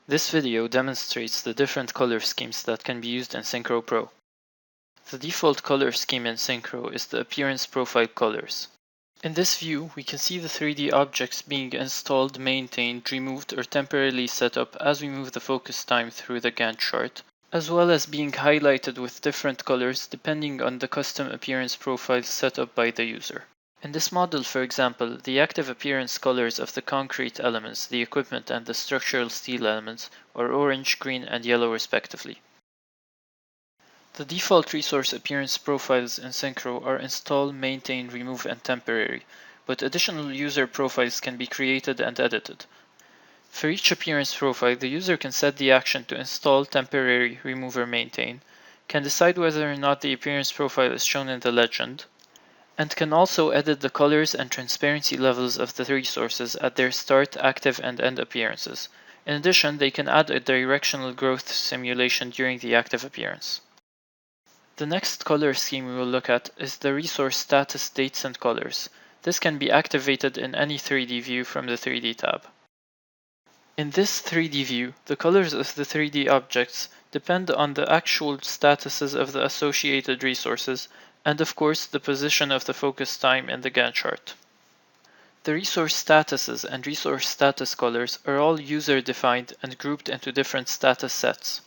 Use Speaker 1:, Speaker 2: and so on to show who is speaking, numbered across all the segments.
Speaker 1: This video demonstrates the different color schemes that can be used in Synchro PRO. The default color scheme in Synchro is the appearance profile colors. In this view, we can see the 3D objects being installed, maintained, removed, or temporarily set up as we move the focus time through the Gantt chart, as well as being highlighted with different colors depending on the custom appearance profile set up by the user. In this model, for example, the active appearance colors of the concrete elements, the equipment, and the structural steel elements are orange, green, and yellow respectively. The default resource appearance profiles in Synchro are install, maintain, remove, and temporary, but additional user profiles can be created and edited. For each appearance profile, the user can set the action to install, temporary, remove, or maintain, can decide whether or not the appearance profile is shown in the legend, and can also edit the colors and transparency levels of the resources at their start, active, and end appearances. In addition, they can add a directional growth simulation during the active appearance. The next color scheme we will look at is the resource status dates and colors. This can be activated in any 3D view from the 3D tab. In this 3D view, the colors of the 3D objects depend on the actual statuses of the associated resources and of course the position of the focus time in the Gantt chart. The resource statuses and resource status colors are all user-defined and grouped into different status sets.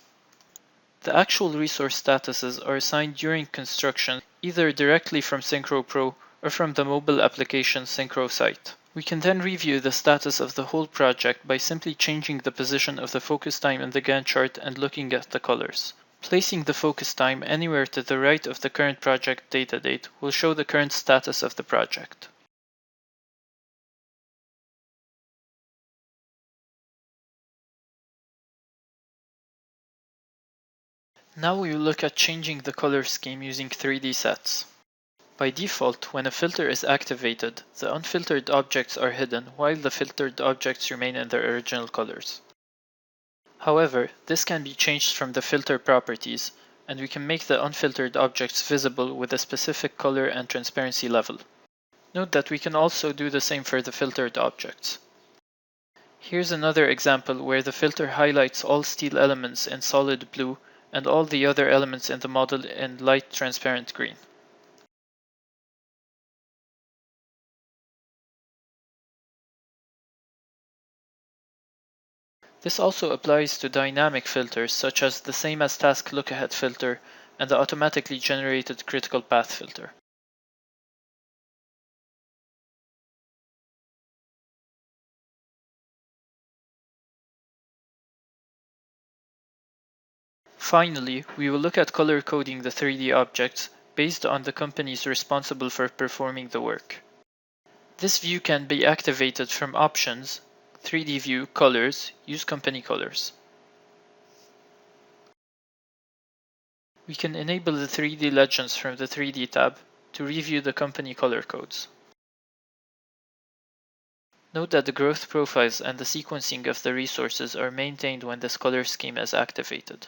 Speaker 1: The actual resource statuses are assigned during construction either directly from Synchro PRO or from the mobile application Synchro site. We can then review the status of the whole project by simply changing the position of the focus time in the Gantt chart and looking at the colors. Placing the focus time anywhere to the right of the current project data date will show the current status of the project. Now we will look at changing the color scheme using 3D sets. By default, when a filter is activated, the unfiltered objects are hidden while the filtered objects remain in their original colors. However, this can be changed from the filter properties, and we can make the unfiltered objects visible with a specific color and transparency level. Note that we can also do the same for the filtered objects. Here's another example where the filter highlights all steel elements in solid blue and all the other elements in the model in light transparent green. This also applies to dynamic filters such as the same as task look-ahead filter and the automatically generated critical path filter. Finally, we will look at color coding the 3D objects based on the companies responsible for performing the work. This view can be activated from Options, 3D View, Colors, Use Company Colors. We can enable the 3D legends from the 3D tab to review the company color codes. Note that the growth profiles and the sequencing of the resources are maintained when this color scheme is activated.